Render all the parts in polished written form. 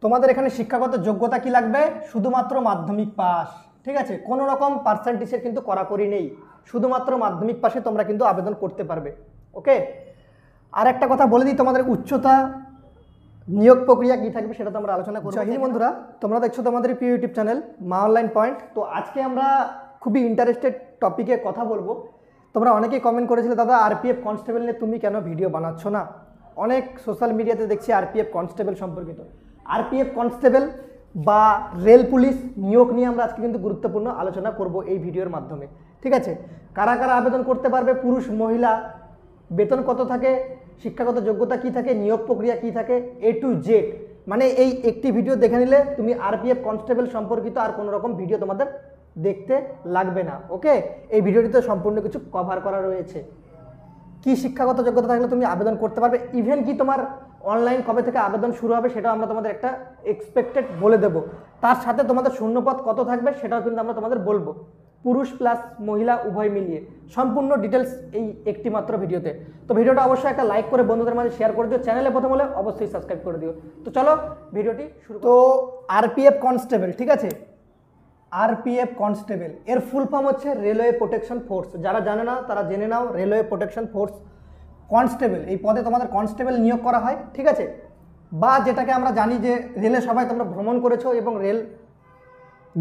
তোমাদের এখানে শিক্ষাগত যোগ্যতা কি লাগবে? শুধুমাত্র মাধ্যমিক পাস। ঠিক আছে, কোনো রকম পার্সেন্টেজের কিন্তু কড়াকড়ি নেই, শুধুমাত্র মাধ্যমিক পাশে তোমরা কিন্তু আবেদন করতে পারবে। ওকে, আর একটা কথা বলে দিই, তোমাদের উচ্চতা নিয়োগ প্রক্রিয়া কী থাকবে সেটা তো আমরা আলোচনা করব। জয় হিন্দ বন্ধুরা, তোমরা দেখছো তোমাদের প্রিয় ইউটিউব চ্যানেল মা অনলাইন পয়েন্ট। তো আজকে আমরা খুবই ইন্টারেস্টেড টপিকে কথা বলবো। তোমরা অনেকেই কমেন্ট করেছিলে, দাদা আরপিএফ কনস্টেবল নিয়ে তুমি কেন ভিডিও বানাচ্ছ না? অনেক সোশ্যাল মিডিয়াতে দেখছি আরপিএফ কনস্টেবল সম্পর্কিত। আরপিএফ কনস্টেবল বা রেল পুলিশ নিয়োগ নিয়ে আমরা আজকে কিন্তু গুরুত্বপূর্ণ আলোচনা করব এই ভিডিওর মাধ্যমে। ঠিক আছে, কারা কারা আবেদন করতে পারবে, পুরুষ মহিলা, বেতন কত থাকে, শিক্ষাগত যোগ্যতা কী থাকে, নিয়োগ প্রক্রিয়া কী থাকে, A to Z, মানে এই একটি ভিডিও দেখে নিলে তুমি আরপিএফ কনস্টেবল সম্পর্কিত আর কোনো রকম ভিডিও তোমাদের দেখতে লাগবে না। ওকে, এই ভিডিওটিতে সম্পূর্ণ কিছু কভার করা রয়েছে। কি শিক্ষাগত যোগ্যতা থাকলে তুমি আবেদন করতে পারবে, ইভেন কি তোমার অনলাইন কবে থেকে আবেদন শুরু হবে সেটাও আমরা তোমাদের একটা এক্সপেক্টেড বলে দেব। তার সাথে তোমাদের শূন্যপদ কত থাকবে সেটাও কিন্তু আমরা তোমাদের বলবো, পুরুষ প্লাস মহিলা উভয় মিলিয়ে সম্পূর্ণ ডিটেলস এই একটি মাত্র ভিডিওতে। তো ভিডিওটা অবশ্যই একটা লাইক করে বন্ধুদের মাঝে শেয়ার করে দিও, চ্যানেলে প্রথম হলে অবশ্যই সাবস্ক্রাইব করে দিও। তো চলো ভিডিওটি শুরু। তো আরপিএফ কনস্টেবল, ঠিক আছে, আরপিএফ কনস্টেবল এর ফুল ফর্ম হচ্ছে রেলওয়ে প্রোটেকশন ফোর্স। যারা জানে না তারা জেনে নাও, রেলওয়ে প্রোটেকশন ফোর্স কনস্টেবল, এই পদে তোমাদের কনস্টেবল নিয়োগ করা হয়। ঠিক আছে, বা যেটাকে আমরা জানি যে রেলে সবাই তোমরা ভ্রমণ করেছো এবং রেল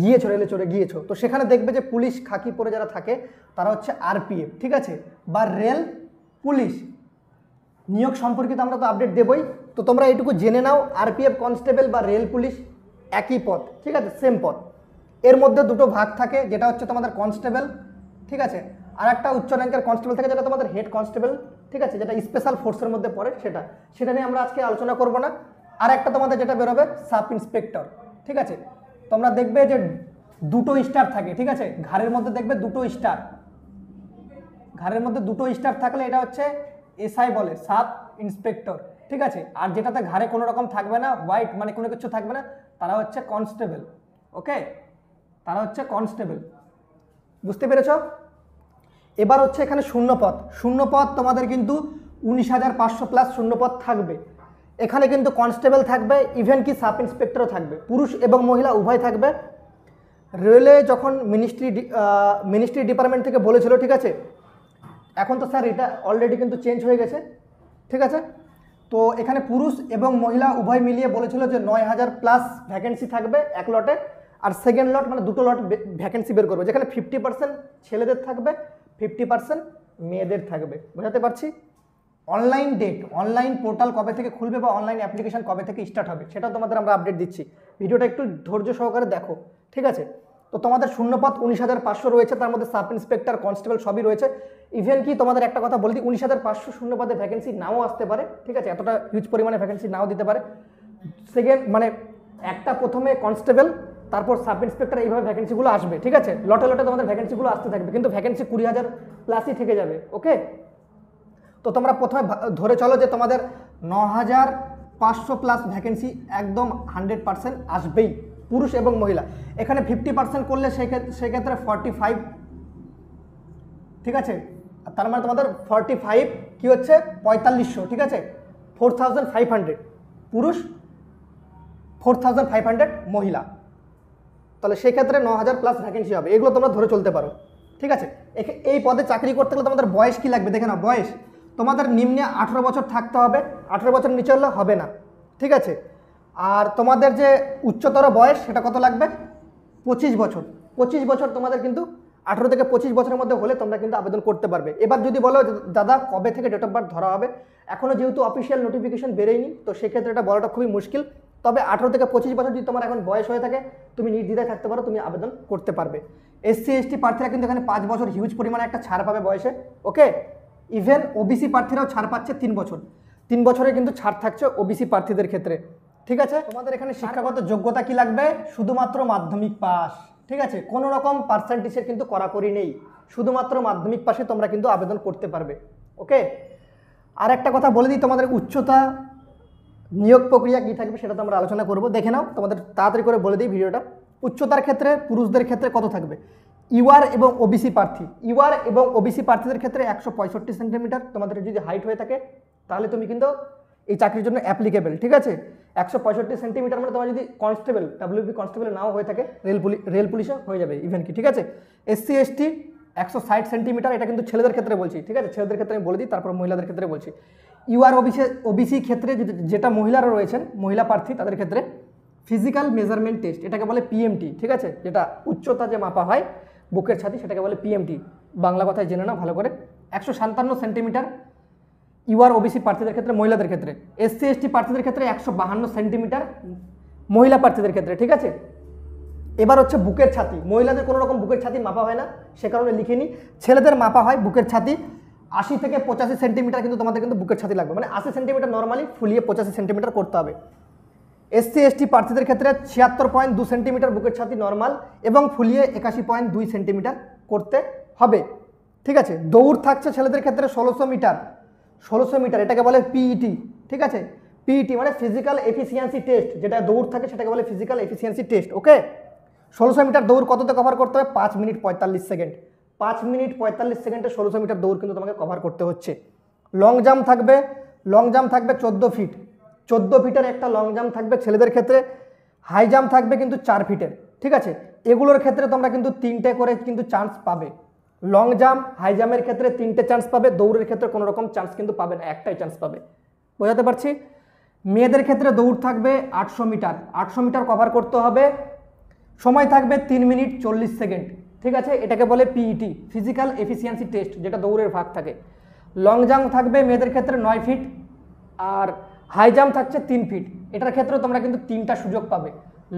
গিয়েছো, রেলে চড়ে গিয়েছো, তো সেখানে দেখবে যে পুলিশ খাকি পরে যারা থাকে তারা হচ্ছে আরপিএফ। ঠিক আছে, বা রেল পুলিশ নিয়োগ সম্পর্কিত আমরা তো আপডেট দেবই। তো তোমরা এইটুকু জেনে নাও, আরপিএফ কনস্টেবল বা রেল পুলিশ একই পদ। ঠিক আছে, সেম পদ। এর মধ্যে দুটো ভাগ থাকে, যেটা হচ্ছে তোমাদের কনস্টেবল, ঠিক আছে, আর একটা উচ্চ র্যাঙ্কের কনস্টেবল থাকে যেটা তোমাদের হেড কনস্টেবল। ঠিক আছে, যেটা স্পেশাল ফোর্সের মধ্যে পড়ে, সেটা নিয়ে আমরা আজকে আলোচনা করব না। আর একটা তোমাদের যেটা বেরোবে সাব ইন্সপেক্টর। ঠিক আছে, তোমরা দেখবে যে দুটো স্টার থাকে। ঠিক আছে, ঘাড়ের মধ্যে দেখবে দুটো স্টার, ঘাড়ের মধ্যে দুটো স্টার থাকলে এটা হচ্ছে এসআই বলে, সাব ইন্সপেক্টর। ঠিক আছে, আর যেটাতে ঘাড়ে কোনো রকম থাকবে না, হোয়াইট মানে কোনো কিছু থাকবে না, তারা হচ্ছে কনস্টেবল। ওকে, তারা হচ্ছে কনস্টেবল, বুঝতে পেরেছ? এবার হচ্ছে এখানে শূন্যপদ। শূন্যপদ তোমাদের কিন্তু 19,500 প্লাস শূন্যপদ থাকবে। এখানে কিন্তু কনস্টেবল থাকবে, ইভেন কি সাব ইন্সপেক্টরও থাকবে, পুরুষ এবং মহিলা উভয় থাকবে। রেলে যখন মিনিস্ট্রি ডিপার্টমেন্ট থেকে বলেছিল, ঠিক আছে, এখন তো স্যার এটা অলরেডি কিন্তু চেঞ্জ হয়ে গেছে। ঠিক আছে, তো এখানে পুরুষ এবং মহিলা উভয় মিলিয়ে বলেছিল যে 9,000 প্লাস ভ্যাকেন্সি থাকবে এক লটে, আর সেকেন্ড লট মানে দুটো লট ভ্যাকেন্সি বের করবে, যেখানে 50% ছেলেদের থাকবে, 50% মেয়েদের থাকবে। বোঝাতে পারছি? অনলাইন ডেট, অনলাইন পোর্টাল কবে থেকে খুলবে বা অনলাইন অ্যাপ্লিকেশন কবে থেকে স্টার্ট হবে সেটা তোমাদের আমরা আপডেট দিচ্ছি। ভিডিওটা একটু ধৈর্য সহকারে দেখো। ঠিক আছে, তো তোমাদের শূন্যপদ 19,500 রয়েছে, তার মধ্যে সাব ইন্সপেক্টর কনস্টেবল সবই রয়েছে। ইভেন কি তোমাদের একটা কথা বলি, 19,500 শূন্যপদে ভ্যাকেন্সি নাও আসতে পারে। ঠিক আছে, এতটা হিউজ পরিমাণে ভ্যাকেন্সি নাও দিতে পারে। সেকেন্ড মানে একটা প্রথমে কনস্টেবল, তারপর সাব ইন্সপেক্টর, এইভাবে ভ্যাকেন্সিগুলো আসবে। ঠিক আছে, লটে লটে তোমাদের ভ্যাকেন্সিগুলো আসতে থাকবে, কিন্তু ভ্যাকেন্সি 20,000 প্লাসই থেকে যাবে। ওকে, তো তোমরা প্রথমে ধরে চলো যে তোমাদের 9,500 প্লাস ভ্যাকেন্সি একদম 100% আসবেই, পুরুষ এবং মহিলা। এখানে 50% করলে সেক্ষেত্রে 45। ঠিক আছে, তার মানে তোমাদের 45 কি হচ্ছে 4500। ঠিক আছে, 4,500 পুরুষ, 4,500 মহিলা, তাহলে সেক্ষেত্রে 9,000 প্লাস ভ্যাকেন্সি হবে। এগুলো তোমরা ধরে চলতে পারো। ঠিক আছে, এই পদে চাকরি করতে গেলে তোমাদের বয়স কি লাগবে দেখে নাও। বয়স তোমাদের নিম্নে 18 বছর থাকতে হবে, 18 বছর নিচে হলে হবে না। ঠিক আছে, আর তোমাদের যে উচ্চতর বয়স সেটা কত লাগবে? 25 বছর। 25 বছর তোমাদের কিন্তু 18 থেকে 25 বছরের মধ্যে হলে তোমরা কিন্তু আবেদন করতে পারবে। এবার যদি বলো দাদা কবে থেকে ডেট অফ বার্থ ধরা হবে, এখনও যেহেতু অফিসিয়াল নোটিফিকেশন বেরোয়নি, তো সেক্ষেত্রে এটা বলাটা খুবই মুশকিল। তবে 18 থেকে 25 বছর যদি তোমার এখন বয়স হয়ে থাকে, তুমি নির্দ্বিধায় থাকতে পারো, তুমি আবেদন করতে পারবে। এসসি এসটি প্রার্থীরা কিন্তু এখানে 5 বছর হিউজ পরিমাণে একটা ছাড় পাবে বয়সে। ওকে, ইভেন ওবিসি প্রার্থীরাও ছাড় পাচ্ছে 3 বছর। 3 বছরে কিন্তু ছাড় থাকছে ওবিসি প্রার্থীদের ক্ষেত্রে। ঠিক আছে, তোমাদের এখানে শিক্ষাগত যোগ্যতা কি লাগবে? শুধুমাত্র মাধ্যমিক পাস। ঠিক আছে, কোনো রকম পার্সেন্টেজের কিন্তু কড়াকড়ি নেই, শুধুমাত্র মাধ্যমিক পাশে তোমরা কিন্তু আবেদন করতে পারবে। ওকে, আর একটা কথা বলে দিই, তোমাদের উচ্চতা নিয়োগ প্রক্রিয়া কী থাকবে সেটা তো আমরা আলোচনা করব। দেখে নাও, তোমাদের তাড়াতাড়ি করে বলে দিই ভিডিওটা। উচ্চতার ক্ষেত্রে পুরুষদের ক্ষেত্রে কত থাকবে? ইউআর এবং ওবিসি প্রার্থী, ইউআর এবং ওবিসি প্রার্থীদের ক্ষেত্রে 165 সেন্টিমিটার তোমাদের যদি হাইট হয়ে থাকে, তাহলে তুমি কিন্তু এই চাকরির জন্য অ্যাপ্লিকেবল, ঠিক আছে। 165 সেন্টিমিটার মানে তোমার যদি কনস্টেবল ডাব্লিউপি কনস্টেবল নাও হয়ে থাকে রেল পুলিশে হয়ে যাবে ইভেন কি, ঠিক আছে। এসসি এসটি 160 সেন্টিমিটার, এটা কিন্তু ছেলেদের ক্ষেত্রে বলছি, ঠিক আছে। ছেলেদের ক্ষেত্রে আমি বলে দিই, তারপর মহিলাদের ক্ষেত্রে বলছি। ইউআর ওবিসি ক্ষেত্রে যেটা মহিলারা রয়েছেন, মহিলা প্রার্থী, তাদের ক্ষেত্রে ফিজিক্যাল মেজারমেন্ট টেস্ট, এটাকে বলে পিএমটি, ঠিক আছে। যেটা উচ্চতা যে মাপা হয় বুকের ছাতি, সেটাকে বলে পিএমটি, বাংলা কথায় জেনে নাও ভালো করে। 157 সেন্টিমিটার ইউআর ওবিসি প্রার্থীদের ক্ষেত্রে, মহিলাদের ক্ষেত্রে। এসসি এসটি প্রার্থীদের ক্ষেত্রে 152 সেন্টিমিটার মহিলা প্রার্থীদের ক্ষেত্রে, ঠিক আছে। এবার হচ্ছে বুকের ছাতি, মহিলাদের কোনো রকম বুকের ছাতি মাপা হয় না, সে কারণে লিখে নিই। ছেলেদের মাপা হয় বুকের ছাতি 80 থেকে 85 সেন্টিমিটার, কিন্তু তোমাদের কিন্তু বুকের ছাতি লাগবে, মানে 80 সেন্টিমিটার নর্মালি, ফুলিয়ে 85 সেন্টিমিটার করতে হবে। এসসি এসটি প্রার্থীদের ক্ষেত্রে 76.2 সেন্টিমিটার বুকের ছাতি নর্মাল এবং ফুলিয়ে 81.2 সেন্টিমিটার করতে হবে, ঠিক আছে। দৌড় থাকছে ছেলেদের ক্ষেত্রে 1600 মিটার, 1600 মিটার, এটাকে বলে পিইটি, ঠিক আছে। পিইটি মানে ফিজিক্যাল এফিসিয়েন্সি টেস্ট, যেটা দৌড় থাকে সেটাকে বলে ফিজিক্যাল এফিসিয়েন্সি টেস্ট, ওকে। 1600 মিটার দৌড় কততে কভার করতে হবে? 5 মিনিট 45 সেকেন্ড, 5 মিনিট 45 সেকেন্ডে 1600 মিটার দৌড় কিন্তু তোমাকে কভার করতে হচ্ছে। লং জাম্প থাকবে 14 ফিট, 14 ফিটের একটা লং জাম্প থাকবে ছেলেদের ক্ষেত্রে। হাই জাম্প থাকবে কিন্তু 4 ফিটের, ঠিক আছে। এগুলোর ক্ষেত্রে তোমরা কিন্তু 3টে করে কিন্তু চান্স পাবে। লং জাম্প, হাই জাম্পের ক্ষেত্রে 3টে চান্স পাবে, দৌড়ের ক্ষেত্রে কোনো রকম চান্স কিন্তু পাবে না, একটাই চান্স পাবে, বোঝাতে পারছি। মেয়েদের ক্ষেত্রে দৌড় থাকবে 800 মিটার, 800 মিটার কভার করতে হবে, সময় থাকবে 3 মিনিট 40 সেকেন্ড, ঠিক আছে। এটাকে বলে পিইটি, ফিজিক্যাল এফিসিয়েন্সি টেস্ট, যেটা দৌড়ের ভাগ থাকে। লং জাম্প থাকবে মেয়েদের ক্ষেত্রে 9 ফিট, আর হাই জাম্প থাকছে 3 ফিট। এটার ক্ষেত্রে তোমরা কিন্তু 3টা সুযোগ পাবে,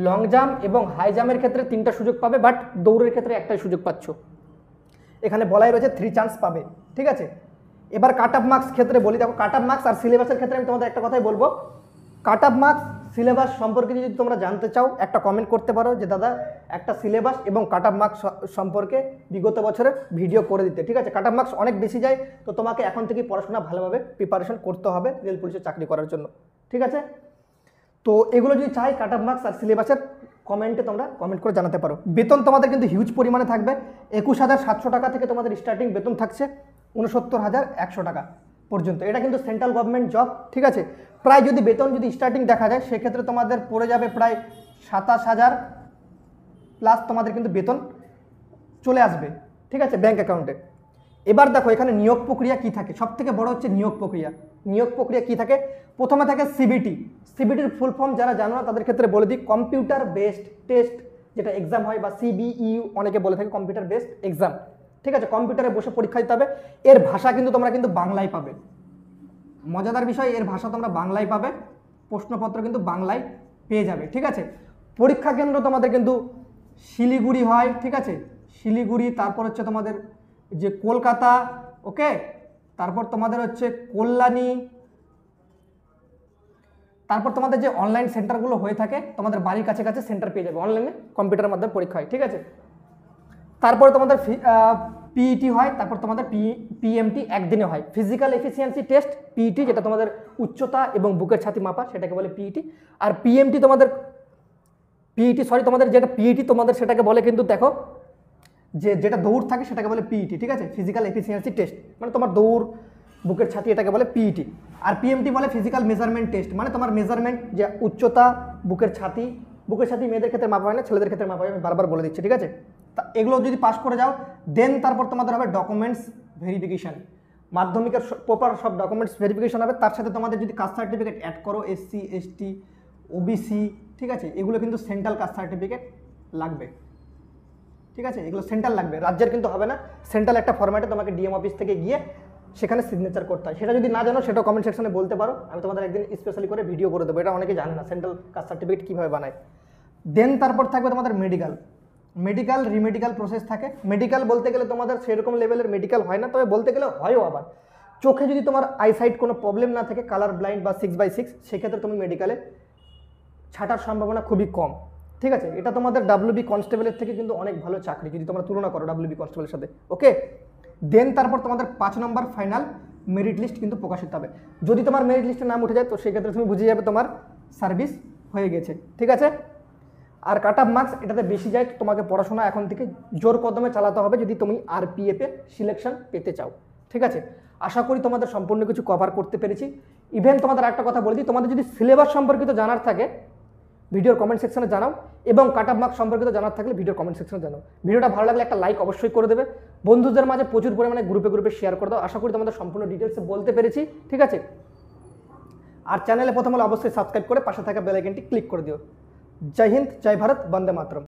লং জাম্প এবং হাই জাম্পের ক্ষেত্রে 3টা সুযোগ পাবে, বাট দৌড়ের ক্ষেত্রে একটাই সুযোগ পাচ্ছ। এখানে বলাই রয়েছে 3 চান্স পাবে, ঠিক আছে। এবার কাট অফ মার্কস ক্ষেত্রে বলি, দেখো কাট অফ মার্কস আর সিলেবাসের ক্ষেত্রে আমি তোমাদের একটা কথাই বলবো। কাট অফ মার্কস সিলেবাস সম্পর্কে যদি তোমরা জানতে চাও, একটা কমেন্ট করতে পারো যে দাদা একটা সিলেবাস এবং কাট অফ মার্কস সম্পর্কে বিগত বছরের ভিডিও করে দিতে, ঠিক আছে। কাট অফ মার্কস অনেক বেশি যায়, তো তোমাকে এখন থেকে পড়াশোনা ভালোভাবে প্রিপারেশন করতে হবে রেল পুলিশের চাকরি করার জন্য, ঠিক আছে। তো এগুলো যদি চাই কাট অফ মার্কস আর সিলেবাসের কমেন্টে তোমরা কমেন্ট করে জানাতে পারো। বেতন তোমাদের কিন্তু হিউজ পরিমাণে থাকবে, 21,700 টাকা থেকে তোমাদের স্টার্টিং বেতন থাকছে 69,100 টাকা পর্যন্ত। এটা কিন্তু সেন্ট্রাল গভর্নমেন্ট জব, ঠিক আছে। প্রায় যদি বেতন যদি স্টার্টিং দেখা যায়, সেক্ষেত্রে তোমাদের পড়ে যাবে প্রায় 27,000 প্লাস তোমাদের কিন্তু বেতন চলে আসবে, ঠিক আছে, ব্যাঙ্ক অ্যাকাউন্টে। এবার দেখো এখানে নিয়োগ প্রক্রিয়া কি থাকে, সব থেকে বড় হচ্ছে নিয়োগ প্রক্রিয়া। নিয়োগ প্রক্রিয়া কি থাকে? প্রথমে থাকে সিবিটি। সিবিটির ফুল ফর্ম যারা জানো না তাদের ক্ষেত্রে বলে দিই, কম্পিউটার বেসড টেস্ট, যেটা এক্সাম হয়, বা সিবিইউ অনেকে বলে থাকে, কম্পিউটার বেসড এক্সাম, ঠিক আছে। কম্পিউটারে বসে পরীক্ষা দিতে হবে। এর ভাষা কিন্তু তোমরা কিন্তু বাংলায় পাবে, মজাদার বিষয়, এর ভাষা তোমরা বাংলায় পাবে, প্রশ্নপত্র কিন্তু বাংলায় পেয়ে যাবে, ঠিক আছে। পরীক্ষা কেন্দ্র তোমাদের কিন্তু শিলিগুড়ি হয়, ঠিক আছে, শিলিগুড়ি, তারপর হচ্ছে তোমাদের যে কলকাতা, ওকে, তারপর তোমাদের হচ্ছে কল্যাণী, তারপর তোমাদের যে অনলাইন সেন্টারগুলো হয়ে থাকে তোমাদের বাড়ির কাছে কাছে সেন্টার পেয়ে যাবে, অনলাইনে কম্পিউটারের মাধ্যমে পরীক্ষা হয়, ঠিক আছে। তারপরে তোমাদের পিইটি হয়, তারপর তোমাদের পিএমটি একদিনে হয়, ফিজিক্যাল এফিসিয়েন্সি টেস্ট, পিইটি যেটা তোমাদের উচ্চতা এবং বুকের ছাতি মাপা, সেটাকে বলে পিইটি। আর পিএমটি তোমাদের তোমাদের যেটা পিইটি তোমাদের সেটাকে বলে কিন্তু দেখো যেটা দৌড় থাকে সেটাকে বলে পিইটি, ঠিক আছে, ফিজিক্যাল এফিসিয়েন্সি টেস্ট, মানে তোমার দৌড়, বুকের ছাতি, এটাকে বলে পিইটি। আর পিএমটি বলে ফিজিক্যাল মেজারমেন্ট টেস্ট, মানে তোমার মেজারমেন্ট, যে উচ্চতা, বুকের ছাতি মেয়েদের ক্ষেত্রে মাপা হয় না, ছেলেদের ক্ষেত্রে মাপা হয়, আমি বারবার বলে দিচ্ছি, ঠিক আছে। তা এগুলো যদি পাস করে যাও, দেন তারপর তোমাদের হবে ডকুমেন্টস ভেরিফিকেশান, মাধ্যমিকের প্রপার সব ডকুমেন্টস ভেরিফিকেশন হবে। তার সাথে তোমাদের যদি কাস্ট সার্টিফিকেট অ্যাড করো, এসসি এসটি ওবিসি, ঠিক আছে, এগুলো কিন্তু সেন্ট্রাল কাস্ট সার্টিফিকেট লাগবে, ঠিক আছে, এগুলো সেন্ট্রাল লাগবে, রাজ্যের কিন্তু হবে না। সেন্ট্রাল একটা ফরম্যাটে তোমাকে ডিএম অফিস থেকে গিয়ে সেখানে সিগনেচার করতে হয়। সেটা যদি না জানো সেটাও কমেন্ট সেকশনে বলতে পারো, আমি তোমাদের একদিন স্পেশালি করে ভিডিও করে দেবো, এটা অনেকে জানে না সেন্ট্রাল কাস্ট সার্টিফিকেট কীভাবে বানায়। দেন তারপর থাকবে তোমাদের মেডিকেল রিমেডিকেল প্রসেস থাকে। মেডিকেল বলতে গেলে তোমাদের সেরকম লেভেলের মেডিকেল হয় না, তবে বলতে গেলে হয়ও আবার। চোখে যদি তোমার আইসাইট কোনো প্রবলেম না থাকে, কালার ব্লাইন্ড বা 6/6, সেক্ষেত্রে তুমি মেডিকেলে ছাটার সম্ভাবনা খুবই কম, ঠিক আছে। এটা তোমাদের ডাব্লিউবি কনস্টেবলের থেকে কিন্তু অনেক ভালো চাকরি যদি তোমরা তুলনা করো ডাব্লিউবি কনস্টেবলের সাথে, ওকে। দেন তারপর তোমাদের 5 নম্বর ফাইনাল মেরিট লিস্ট কিন্তু প্রকাশিত হবে। যদি তোমার মেরিট লিস্টের নাম উঠে যায়, তো সেক্ষেত্রে তুমি বুঝে যাবে তোমার সার্ভিস হয়ে গেছে, ঠিক আছে। আর কাট অফ মার্কস এটাতে বেশি যায়, তোমাকে পড়াশোনা এখন থেকে জোর কদমে চালাতে হবে যদি তুমি আরপিএফে সিলেকশন পেতে চাও, ঠিক আছে। আশা করি তোমাদের সম্পূর্ণ কিছু কভার করতে পেরেছি। ইভেন তোমাদের একটা কথা বলে দিই, তোমাদের যদি সিলেবাস সম্পর্কিত জানার থাকে ভিডিওর কমেন্ট সেকশনে জানাও, এবং কাট অফ মার্কস সম্পর্কিত জানার থাকলে ভিডিওর কমেন্ট সেকশনে জানাও। ভিডিওটা ভালো লাগলে একটা লাইক অবশ্যই করে দেবে, বন্ধুদের মাঝে প্রচুর পরিমাণে গ্রুপে শেয়ার করে দাও। আশা করি তোমাদের সম্পূর্ণ ডিটেলসে বলতে পেরেছি, ঠিক আছে। আর চ্যানেলে প্রথম হলে অবশ্যই সাবস্ক্রাইব করে পাশে থাকা বেল আইকনটি ক্লিক করে দিও। জয় হিন্দ, জয় ভারত, বন্দে মাতরম।